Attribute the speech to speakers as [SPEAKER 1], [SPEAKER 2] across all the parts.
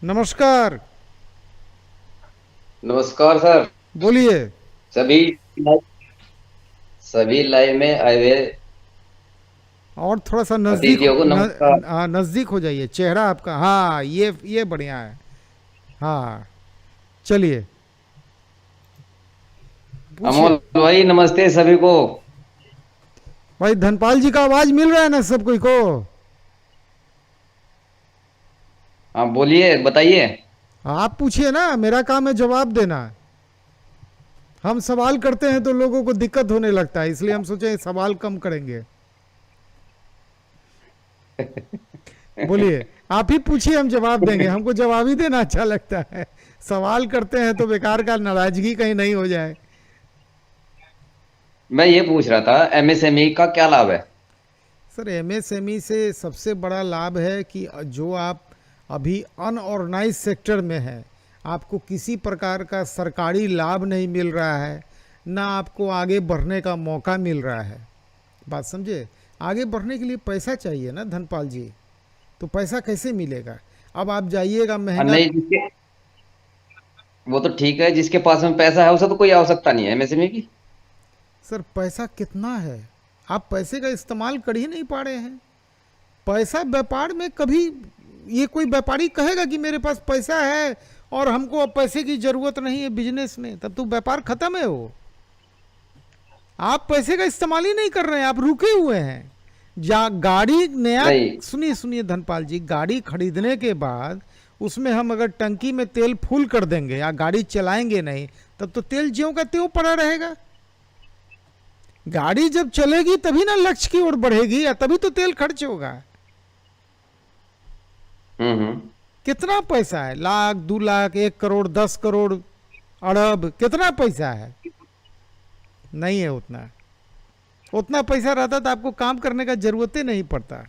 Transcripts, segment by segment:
[SPEAKER 1] नमस्कार।
[SPEAKER 2] नमस्कार सर।
[SPEAKER 1] बोलिए।
[SPEAKER 2] सभी सभी लाइव में आए हुए
[SPEAKER 1] और थोड़ा सा नज़दीक
[SPEAKER 2] अतिथियों को नमस्कार।
[SPEAKER 1] नज़दीक हो जाइए, चेहरा आपका। हाँ, ये बढ़िया है। हाँ, चलिए,
[SPEAKER 2] अमोल
[SPEAKER 1] पूछिए।
[SPEAKER 2] भाई नमस्ते सभी को।
[SPEAKER 1] भाई धनपाल जी का आवाज़ मिल रहा है ना सब कोई को?
[SPEAKER 2] हाँ बोलिए बताइए।
[SPEAKER 1] आप पूछिए ना, मेरा काम है जवाब देना। हम सवाल करते हैं तो लोगों को दिक्कत होने लगता है, इसलिए हम सोचे सवाल कम करेंगे। बोलिए, आप ही पूछिए, हम जवाब देंगे। हमको जवाब ही देना अच्छा लगता है। सवाल करते हैं तो बेकार का नाराजगी कहीं नहीं हो जाए।
[SPEAKER 2] मैं ये पूछ रहा था एमएसएमई का क्या लाभ है।
[SPEAKER 1] सर, एमएसएमई से सबसे बड़ा लाभ है कि जो आप अभी अनऑर्गेनाइज सेक्टर में हैं, आपको किसी प्रकार का सरकारी लाभ नहीं मिल रहा है, ना आपको आगे बढ़ने का मौका मिल रहा है। बात समझे? आगे बढ़ने के लिए पैसा चाहिए ना धनपाल जी, तो पैसा कैसे मिलेगा? अब आप जाइएगा
[SPEAKER 2] और
[SPEAKER 1] महंगा।
[SPEAKER 2] नहीं जिसके वो तो ठीक है, जिसके पास में पैसा है उसे तो कोई आवश्यकता नहीं है एमएसएमई की।
[SPEAKER 1] सर, पैसा कितना है? आप पैसे का इस्तेमाल कर ही नहीं पा रहे हैं। पैसा व्यापार में कभी, ये कोई व्यापारी कहेगा कि मेरे पास पैसा है और हमको अब पैसे की जरूरत नहीं है बिजनेस में, तब तो व्यापार खत्म है वो। आप पैसे का इस्तेमाल ही नहीं कर रहे हैं, आप रुके हुए हैं। जा गाड़ी नया,
[SPEAKER 2] नहीं
[SPEAKER 1] सुनिए सुनिए धनपाल जी, गाड़ी खरीदने के बाद उसमें हम अगर टंकी में तेल फुल कर देंगे या गाड़ी चलाएंगे नहीं, तब तो तेल ज्यों का त्यों पड़ा रहेगा। गाड़ी जब चलेगी तभी ना लक्ष्य की ओर बढ़ेगी, या तभी तो तेल खर्च होगा।
[SPEAKER 2] हम्म।
[SPEAKER 1] कितना पैसा है? लाख, 2 लाख, 1 करोड़, 10 करोड़, अरब, कितना पैसा है? नहीं है उतना। उतना पैसा रहता तो आपको काम करने का जरूरत ही नहीं पड़ता।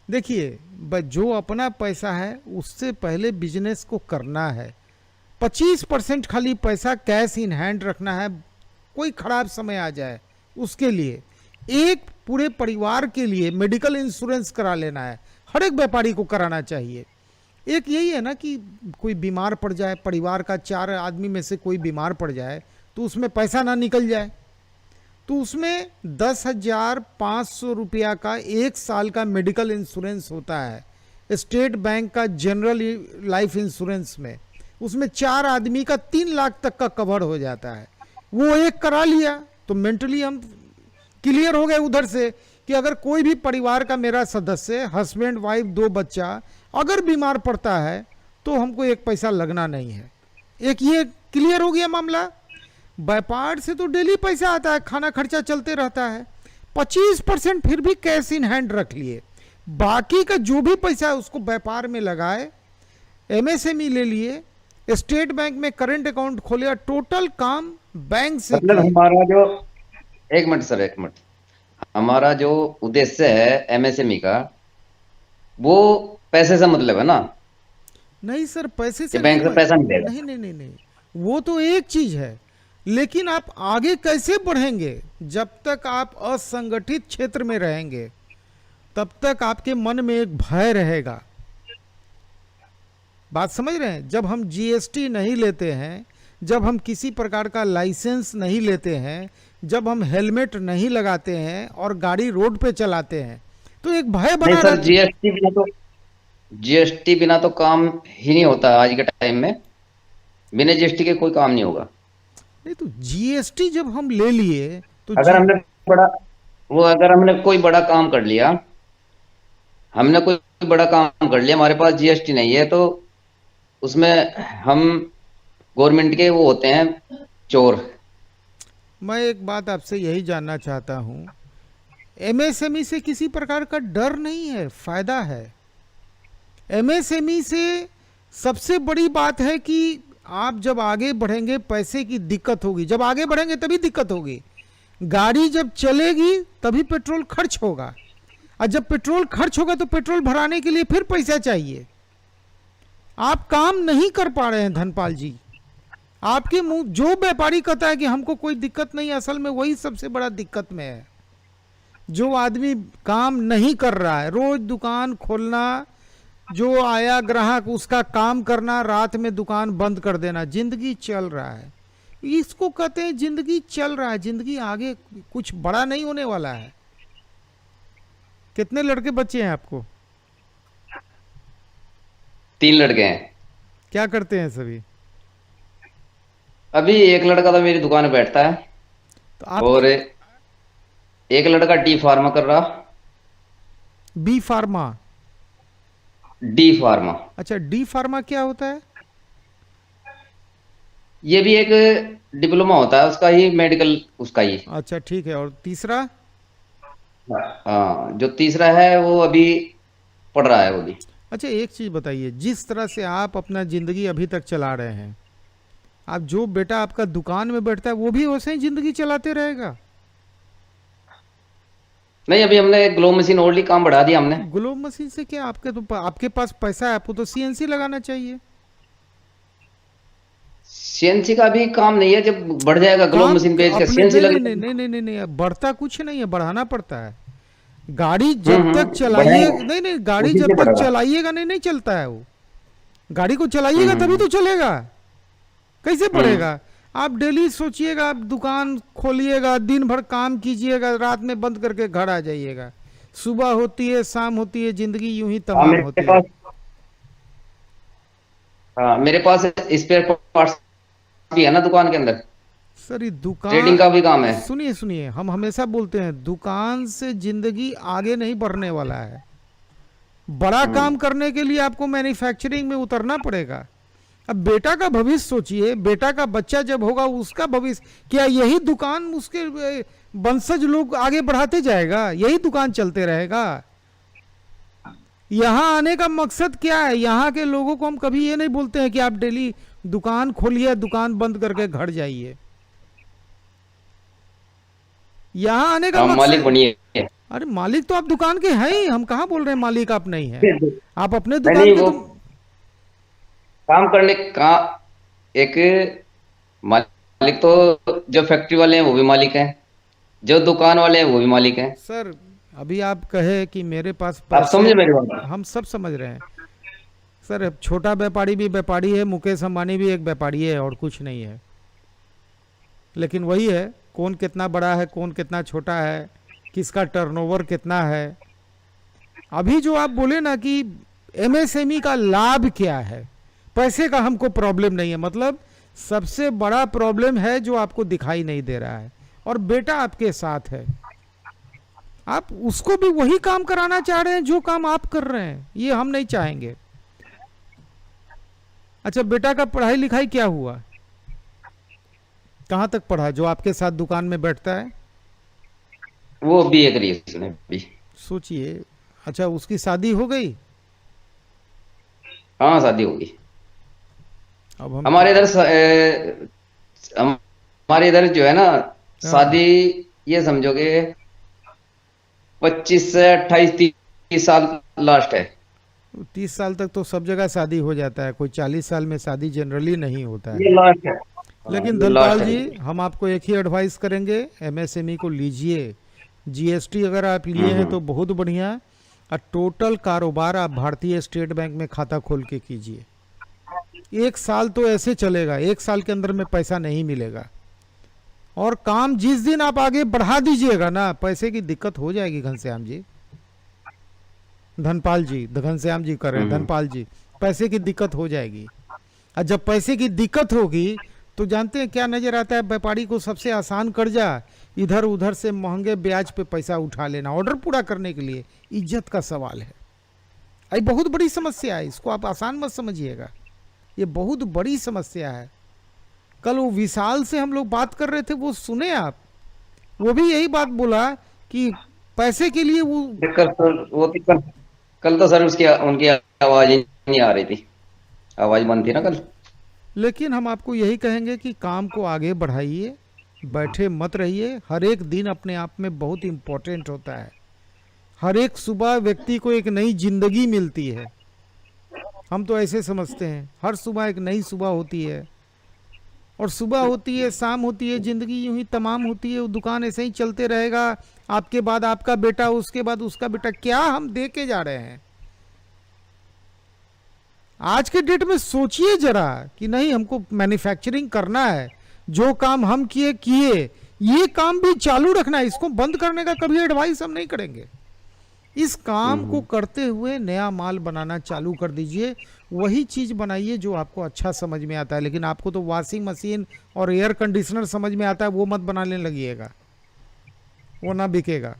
[SPEAKER 1] देखिए, जो अपना पैसा है उससे पहले बिजनेस को करना है। 25% खाली पैसा कैश इन हैंड रखना है, कोई खराब समय आ जाए उसके लिए। एक पूरे परिवार के लिए मेडिकल इंश्योरेंस करा लेना है, हर एक व्यापारी को कराना चाहिए। एक यही है ना कि कोई बीमार पड़ जाए, परिवार का 4 आदमी में से कोई बीमार पड़ जाए तो उसमें पैसा ना निकल जाए, तो उसमें 10,500 रुपया का 1 साल का मेडिकल इंश्योरेंस होता है स्टेट बैंक का जनरल लाइफ इंश्योरेंस में। उसमें 4 आदमी का 3 लाख तक का कवर हो जाता है। वो एक करा लिया तो मेंटली हम क्लियर हो गए उधर से कि अगर कोई भी परिवार का मेरा सदस्य, हस्बैंड, वाइफ, 2 बच्चा अगर बीमार पड़ता है तो हमको एक पैसा लगना नहीं है। एक ये क्लियर हो गया मामला। व्यापार से तो डेली पैसा आता है, खाना खर्चा चलते रहता है। 25% फिर भी कैश इन हैंड रख लिए, बाकी का जो भी पैसा है उसको व्यापार में लगाए, एमएसएमई ले लिए, स्टेट बैंक में करंट अकाउंट खोले, टोटल काम बैंक से
[SPEAKER 2] मतलब
[SPEAKER 1] किए।
[SPEAKER 2] हमारा जो एक मिनट सर, एक मिनट। हमारा जो उद्देश्य है एमएसएमई का, वो पैसे से मतलब है ना,
[SPEAKER 1] नहीं सर, पैसे
[SPEAKER 2] ये
[SPEAKER 1] से नहीं
[SPEAKER 2] बैंक से पैसा नहीं देगा।
[SPEAKER 1] नहीं नहीं नहीं नहीं, वो तो एक चीज है, लेकिन आप आगे कैसे बढ़ेंगे? जब तक आप असंगठित क्षेत्र में रहेंगे तब तक आपके मन में एक भय रहेगा। बात समझ रहे हैं? जब हम जीएसटी नहीं लेते हैं, जब हम किसी प्रकार का लाइसेंस नहीं लेते हैं, जब हम हेलमेट नहीं लगाते हैं और गाड़ी रोड पे चलाते हैं, तो एक भय
[SPEAKER 2] नहीं
[SPEAKER 1] बना
[SPEAKER 2] सर,
[SPEAKER 1] रहता।
[SPEAKER 2] जीएसटी बिना तो काम ही नहीं होता आज के टाइम में। बिना जीएसटी के कोई काम नहीं होगा।
[SPEAKER 1] नहीं तो जीएसटी जब हम ले लिए तो
[SPEAKER 2] अगर
[SPEAKER 1] जी।
[SPEAKER 2] हमने बड़ा वो अगर हमने कोई बड़ा काम कर लिया, हमने कोई बड़ा काम कर लिया, हमारे पास जीएसटी नहीं है, तो उसमें हम गवर्नमेंट के वो होते हैं चोर।
[SPEAKER 1] मैं एक बात आपसे यही जानना चाहता हूं, एमएसएमई से किसी प्रकार का डर नहीं है, फायदा है। एमएसएमई से सबसे बड़ी बात है कि आप जब आगे बढ़ेंगे पैसे की दिक्कत होगी, जब आगे बढ़ेंगे तभी दिक्कत होगी। गाड़ी जब चलेगी तभी पेट्रोल खर्च होगा, और जब पेट्रोल खर्च होगा तो पेट्रोल भराने के लिए फिर पैसा चाहिए। आप काम नहीं कर पा रहे हैं धनपाल जी। आपके मुंह जो व्यापारी कहता है कि हमको कोई दिक्कत नहीं, असल में वही सबसे बड़ा दिक्कत में है। जो आदमी काम नहीं कर रहा है, रोज दुकान खोलना, जो आया ग्राहक उसका काम करना, रात में दुकान बंद कर देना, जिंदगी चल रहा है। इसको कहते हैं जिंदगी चल रहा है, जिंदगी आगे कुछ बड़ा नहीं होने वाला है। कितने लड़के बच्चे हैं आपको?
[SPEAKER 2] 3 लड़के हैं।
[SPEAKER 1] क्या करते हैं सभी?
[SPEAKER 2] अभी एक लड़का तो मेरी दुकान पे बैठता है,
[SPEAKER 1] तो आप
[SPEAKER 2] और एक लड़का डी फार्मा कर रहा।
[SPEAKER 1] B pharma?
[SPEAKER 2] डी फार्मा,
[SPEAKER 1] अच्छा, डी फार्मा क्या होता है?
[SPEAKER 2] ये भी एक डिप्लोमा होता है उसका ही, मेडिकल उसका ही।
[SPEAKER 1] अच्छा ठीक है, और तीसरा?
[SPEAKER 2] हाँ, जो तीसरा है वो अभी पढ़ रहा है वो भी।
[SPEAKER 1] अच्छा एक चीज बताइए, जिस तरह से आप अपना जिंदगी अभी तक चला रहे हैं, आप जो बेटा आपका दुकान में बैठता है वो भी वैसे ही जिंदगी चलाते रहेगा?
[SPEAKER 2] नहीं, अभी हमने ग्लो मशीन और ली, काम बढ़ा दिया हमने।
[SPEAKER 1] ग्लो मशीन से क्या, आपके पास पैसा है, आपको तो सीएनसी लगाना चाहिए।
[SPEAKER 2] सीएनसी का भी काम नहीं है, जब बढ़ जाएगा ग्लो
[SPEAKER 1] काम
[SPEAKER 2] मशीन बेच के
[SPEAKER 1] अपने
[SPEAKER 2] सीएनसी
[SPEAKER 1] नहीं
[SPEAKER 2] लग
[SPEAKER 1] नहीं नहीं
[SPEAKER 2] जाएगा।
[SPEAKER 1] नहीं नहीं नहीं नहीं, बढ़ता कुछ नहीं है, बढ़ाना पड़ता है। गाड़ी जब तक चलाइए,
[SPEAKER 2] बढ़ाएंगे,
[SPEAKER 1] नहीं नहीं, गाड़ी
[SPEAKER 2] उसी
[SPEAKER 1] जब
[SPEAKER 2] से
[SPEAKER 1] तक
[SPEAKER 2] बढ़ेगा।
[SPEAKER 1] चलाइएगा नहीं, नहीं चलता है वो। गाड़ी को चलाइएगा तभी तो चलेगा, कैसे बढ़ेगा? आप डेली सोचिएगा, आप दुकान खोलिएगा, दिन भर काम कीजिएगा, रात में बंद करके घर आ जाइएगा, सुबह होती है शाम होती है, जिंदगी यूं ही
[SPEAKER 2] हाँ,
[SPEAKER 1] तमाम होती है।
[SPEAKER 2] मेरे पास स्पेयर पार्ट्स भी है ना दुकान के अंदर,
[SPEAKER 1] सर ये
[SPEAKER 2] ट्रेडिंग का
[SPEAKER 1] दुकान,
[SPEAKER 2] भी काम है।
[SPEAKER 1] सुनिए सुनिए, हम हमेशा बोलते हैं दुकान से जिंदगी आगे नहीं बढ़ने वाला है। बड़ा काम करने के लिए आपको मैन्युफैक्चरिंग में उतरना पड़ेगा। अब बेटा का भविष्य सोचिए, बेटा का बच्चा जब होगा उसका भविष्य, क्या यही दुकान उसके वंशज लोग आगे बढ़ाते जाएगा, यही दुकान चलते रहेगा? यहाँ आने का मकसद क्या है? यहाँ के लोगों को हम कभी ये नहीं बोलते हैं कि आप डेली दुकान खोलिए, दुकान बंद करके घर जाइए। यहाँ आने का
[SPEAKER 2] मालिक
[SPEAKER 1] मकसद,
[SPEAKER 2] बनिए।
[SPEAKER 1] अरे मालिक तो आप दुकान के हैं ही, हम कहाँ बोल रहे हैं मालिक आप नहीं है। आप अपने
[SPEAKER 2] नहीं
[SPEAKER 1] दुकान
[SPEAKER 2] नहीं,
[SPEAKER 1] के
[SPEAKER 2] वो
[SPEAKER 1] तो
[SPEAKER 2] काम करने का एक मालिक, तो जो फैक्ट्री वाले हैं वो भी मालिक हैं, जो दुकान वाले हैं वो भी मालिक हैं।
[SPEAKER 1] सर, अभी आप कहे कि मेरे पास
[SPEAKER 2] आप
[SPEAKER 1] पैसे,
[SPEAKER 2] समझे मेरी बात?
[SPEAKER 1] हम सब समझ रहे हैं सर। अब छोटा व्यापारी भी व्यापारी है, मुकेश अंबानी भी एक व्यापारी है, और कुछ नहीं है। लेकिन वही है, कौन कितना बड़ा है, कौन कितना छोटा है, किसका टर्नओवर कितना है। अभी जो आप बोले ना कि एमएसएमई का लाभ क्या है, पैसे का हमको प्रॉब्लम नहीं है, मतलब सबसे बड़ा प्रॉब्लम है जो आपको दिखाई नहीं दे रहा है, और बेटा आपके साथ है, आप उसको भी वही काम कराना चाह रहे हैं जो काम आप कर रहे हैं, ये हम नहीं चाहेंगे। अच्छा, बेटा का पढ़ाई लिखाई क्या हुआ, कहाँ तक पढ़ा जो आपके साथ दुकान में बैठता है?
[SPEAKER 2] वो बीए करी है उसने भी।
[SPEAKER 1] सोचिए। अच्छा, उसकी शादी हो गई?
[SPEAKER 2] हाँ, शादी होगी।
[SPEAKER 1] अब हम
[SPEAKER 2] हमारे इधर हमारे इधर जो है ना,
[SPEAKER 1] हाँ,
[SPEAKER 2] शादी ये समझोगे 25 से 28 30 साल लास्ट है।
[SPEAKER 1] 30 साल तक तो सब जगह शादी हो जाता है, कोई 40 साल में शादी जनरली नहीं होता है।
[SPEAKER 2] ये लास्ट है। हाँ,
[SPEAKER 1] लेकिन
[SPEAKER 2] ये लास्ट
[SPEAKER 1] धनपाल
[SPEAKER 2] है।
[SPEAKER 1] जी, हम आपको एक ही एडवाइस करेंगे, एमएसएमई को लीजिए। जीएसटी अगर आप लिए हैं तो बहुत बढ़िया, और टोटल कारोबार आप भारतीय स्टेट बैंक में खाता खोल के कीजिए। 1 साल तो ऐसे चलेगा, 1 साल के अंदर में पैसा नहीं मिलेगा, और काम जिस दिन आप आगे बढ़ा दीजिएगा ना, पैसे की दिक्कत हो जाएगी। घनश्याम जी, धनपाल जी, घनश्याम जी कर रहे हैं, धनपाल जी, पैसे की दिक्कत हो जाएगी। और जब पैसे की दिक्कत होगी तो जानते हैं क्या नजर आता है? व्यापारी को सबसे आसान कर्जा, इधर उधर से महंगे ब्याज पे पैसा उठा लेना ऑर्डर पूरा करने के लिए। इज्जत का सवाल है, ये बहुत बड़ी समस्या है, इसको आप आसान मत समझिएगा, ये बहुत बड़ी समस्या है। कल वो विशाल से हम लोग बात कर रहे थे, वो सुने आप? वो भी यही बात बोला कि पैसे के लिए वो,
[SPEAKER 2] कल तो सर उसकी उनकी आवाज ही नहीं आ रही थी, आवाज बंद थी ना कल।
[SPEAKER 1] लेकिन हम आपको यही कहेंगे कि काम को आगे बढ़ाइए, बैठे मत रहिए। हर एक दिन अपने आप में बहुत इम्पोर्टेंट होता है, हर एक सुबह व्यक्ति को एक नई जिंदगी मिलती है, हम तो ऐसे समझते हैं। हर सुबह एक नई सुबह होती है, और सुबह होती है, शाम होती है, जिंदगी यूं ही तमाम होती है। वो दुकान ऐसे ही चलते रहेगा, आपके बाद आपका बेटा, उसके बाद उसका बेटा, क्या हम दे के जा रहे हैं? आज के डेट में सोचिए जरा कि नहीं हमको मैन्युफैक्चरिंग करना है, जो काम हम किए किए, ये काम भी चालू रखना है, इसको बंद करने का कभी एडवाइस हम नहीं करेंगे। इस काम को करते हुए नया माल बनाना चालू कर दीजिए, वही चीज बनाइए जो आपको अच्छा समझ में आता है। लेकिन आपको तो वॉशिंग मशीन और एयर कंडीशनर समझ में आता है, वो मत बनाने लगिएगा, वो ना बिकेगा।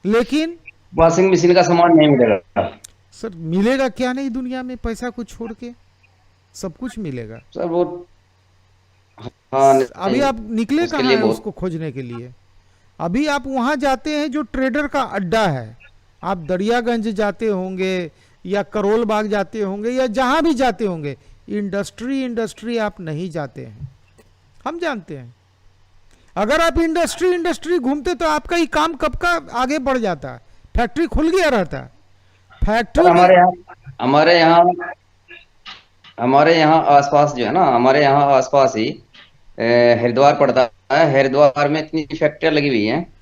[SPEAKER 1] लेकिन
[SPEAKER 2] वॉशिंग मशीन का सामान नहीं मिलेगा
[SPEAKER 1] सर मिलेगा क्या नहीं दुनिया में, पैसा को छोड़ के सब कुछ मिलेगा।
[SPEAKER 2] सर, वो हाँ
[SPEAKER 1] अभी
[SPEAKER 2] नहीं,
[SPEAKER 1] आप निकले
[SPEAKER 2] उसके
[SPEAKER 1] कहाँ
[SPEAKER 2] लिए
[SPEAKER 1] हैं
[SPEAKER 2] बहुत
[SPEAKER 1] उसको खोजने के लिए? अभी आप वहां जाते हैं जो ट्रेडर का अड्डा है, आप दरियागंज जाते होंगे या करोल बाग जाते होंगे या जहां भी जाते होंगे, इंडस्ट्री आप नहीं जाते हैं, हम जानते हैं। अगर आप इंडस्ट्री घूमते तो आपका ही काम कब का आगे बढ़ जाता, फैक्ट्री खुल गया रहता। फैक्ट्री
[SPEAKER 2] सर,
[SPEAKER 1] में
[SPEAKER 2] हमारे यहाँ आसपास जो है ना, हमारे यहाँ आसपास ही हरिद्वार पड़ता है। हरिद्वार में इतनी फैक्ट्रियां लगी हुई हैं,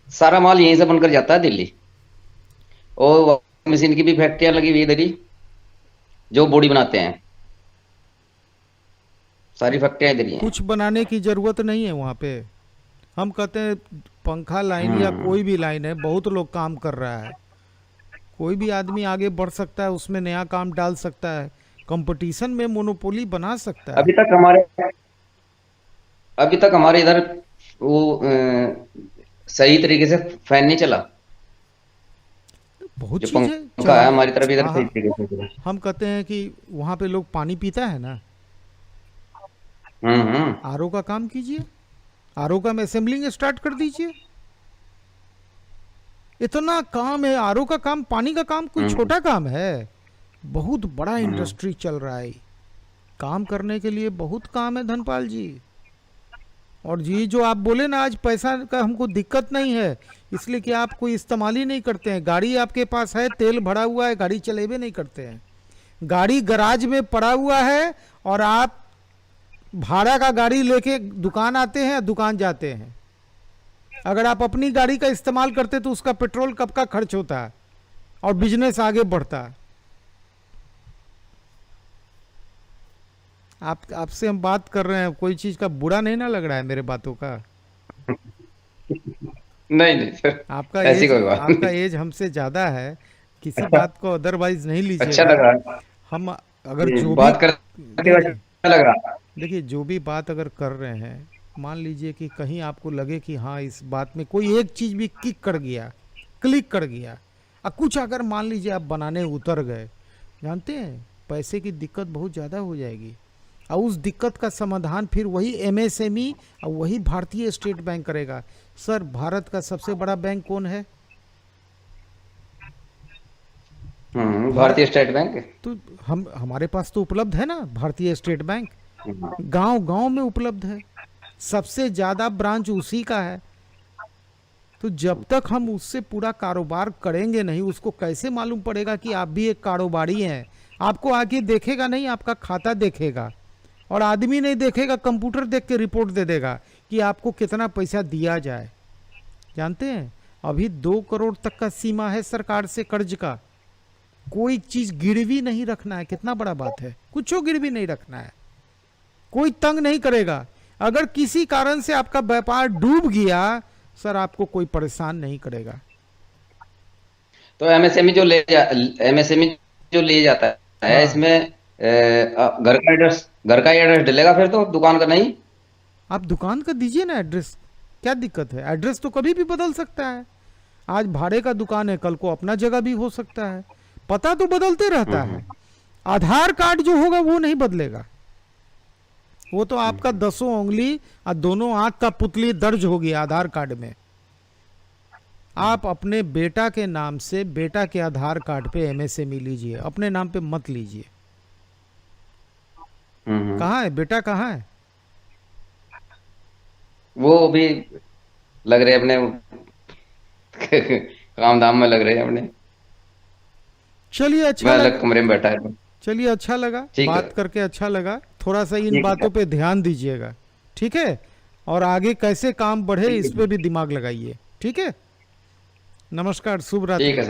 [SPEAKER 2] सारा माल यहीं से बनकर जाता है दिल्ली। और वॉशिंग मशीन की भी फैक्ट्रियां लगी हुई है इधर ही, जो बॉडी बनाते हैं, सारी फैक्ट्रियां इधर ही हैं।
[SPEAKER 1] कुछ बनाने की जरूरत नहीं है वहां पे। हम कहते हैं पंखा लाइन या कोई भी लाइन है, बहुत लोग काम कर रहा है, कोई भी आदमी आगे बढ़ सकता है, उसमें नया काम डाल सकता है, कंपटीशन में मोनोपोली बना सकता है।
[SPEAKER 2] अभी तक हमारे इधर वो सही तरीके से फैन नहीं चला।
[SPEAKER 1] बहुत
[SPEAKER 2] जो
[SPEAKER 1] चीजें
[SPEAKER 2] पंखा है हमारी तरफ इधर
[SPEAKER 1] हाँ
[SPEAKER 2] सही
[SPEAKER 1] हाँ,
[SPEAKER 2] तरीके से चला।
[SPEAKER 1] हम कहते हैं कि वहां पे लोग पानी पीता है ना,
[SPEAKER 2] हम्म।
[SPEAKER 1] आरओ का काम कीजिए, आरओ का में असेंबलिंग स्टार्ट कर दीजिए। इतना काम है आरओ का काम, पानी का काम कोई छोटा काम है, बहुत बड़ा इंडस्ट्री चल रहा है। काम करने के लिए बहुत काम है धनपाल जी। और जी जो आप बोले ना, आज पैसा का हमको दिक्कत नहीं है, इसलिए कि आप कोई इस्तेमाल ही नहीं करते हैं। गाड़ी आपके पास है, तेल भरा हुआ है, गाड़ी चलेबे नहीं करते हैं, गाड़ी गराज में पड़ा हुआ है, और आप भाड़ा का गाड़ी लेके दुकान आते हैं, दुकान जाते हैं। अगर आप अपनी गाड़ी का इस्तेमाल करते तो उसका पेट्रोल कब का खर्च होता है और बिजनेस आगे बढ़ता। आपसे हम बात कर रहे हैं, कोई चीज का बुरा नहीं ना लग रहा है मेरे बातों का?
[SPEAKER 2] नहीं सर,
[SPEAKER 1] आपका
[SPEAKER 2] ऐसी
[SPEAKER 1] एज
[SPEAKER 2] कोई बात
[SPEAKER 1] आपका
[SPEAKER 2] नहीं।
[SPEAKER 1] एज हमसे ज्यादा है, किसी बात को अदरवाइज नहीं
[SPEAKER 2] अच्छा
[SPEAKER 1] लीजिएगा।
[SPEAKER 2] लग रहा
[SPEAKER 1] हम अगर
[SPEAKER 2] है,
[SPEAKER 1] जो भी
[SPEAKER 2] बात करके
[SPEAKER 1] देखिए
[SPEAKER 2] अच्छा लग रहा।
[SPEAKER 1] देखिए जो भी बात अगर कर रहे हैं, मान लीजिए कि कहीं आपको लगे कि हाँ इस बात में कोई एक चीज भी क्लिक कर गया, और कुछ अगर मान लीजिए आप बनाने उतर गए, जानते हैं पैसे की दिक्कत बहुत ज़्यादा हो जाएगी, और उस दिक्कत का समाधान फिर वही एमएसएमई और वही भारतीय स्टेट बैंक करेगा। सर भारत का सबसे बड़ा बैंक कौन है?
[SPEAKER 2] भारतीय स्टेट बैंक।
[SPEAKER 1] तो हमारे पास तो उपलब्ध है ना भारतीय स्टेट बैंक,
[SPEAKER 2] हम्म,
[SPEAKER 1] गांव गांव में उपलब्ध है, सबसे ज्यादा ब्रांच उसी का है। तो जब तक हम उससे पूरा कारोबार करेंगे नहीं, उसको कैसे मालूम पड़ेगा कि आप भी एक कारोबारी हैं? आपको आके देखेगा नहीं, आपका खाता देखेगा, और आदमी नहीं देखेगा, कंप्यूटर देख के रिपोर्ट दे देगा कि आपको कितना पैसा दिया जाए। जानते हैं अभी 2 करोड़ तक का सीमा है सरकार से कर्ज का। कोई चीज गिरवी नहीं रखना है, कितना बड़ा बात है, कुछ गिरवी नहीं रखना है, कोई तंग नहीं करेगा। अगर किसी कारण से आपका व्यापार डूब गया, सर आपको कोई परेशान नहीं करेगा।
[SPEAKER 2] तो एमएसएमई जो ले जाता है,
[SPEAKER 1] हाँ,
[SPEAKER 2] इसमें घर का एड्रेस डलेगा फिर तो, दुकान का नहीं।
[SPEAKER 1] आप दुकान का दीजिए ना एड्रेस, क्या दिक्कत है? एड्रेस तो कभी भी बदल सकता है। आज भाड़े का दुकान है, कल को अपना जगह भी हो सकता है, पता तो बदलते रहता है। आधार कार्ड जो होगा वो नहीं बदलेगा, वो तो आपका 10 उंगली और दोनों आंख का पुतली दर्ज होगी आधार कार्ड में। आप अपने बेटा के नाम से बेटा के आधार कार्ड पे एमएसएमई लीजिए, अपने नाम पे मत लीजिए। कहाँ है बेटा, कहाँ है?
[SPEAKER 2] वो भी लग रहे अपने काम धाम में लग रहे हैं अपने।
[SPEAKER 1] चलिए अच्छा
[SPEAKER 2] मैं
[SPEAKER 1] लगा,
[SPEAKER 2] अलग कमरे में बैठा है।
[SPEAKER 1] चलिए अच्छा लगा
[SPEAKER 2] ठीक है।
[SPEAKER 1] बात करके, अच्छा लगा। थोड़ा सा इन
[SPEAKER 2] ठीक है।
[SPEAKER 1] बातों पे ध्यान दीजिएगा, ठीक है? और आगे कैसे काम बढ़े
[SPEAKER 2] ठीक
[SPEAKER 1] इस
[SPEAKER 2] है।
[SPEAKER 1] पे भी दिमाग लगाइए, ठीक है? नमस्कार, शुभ
[SPEAKER 2] ठीक है
[SPEAKER 1] रात्रि।
[SPEAKER 2] सर।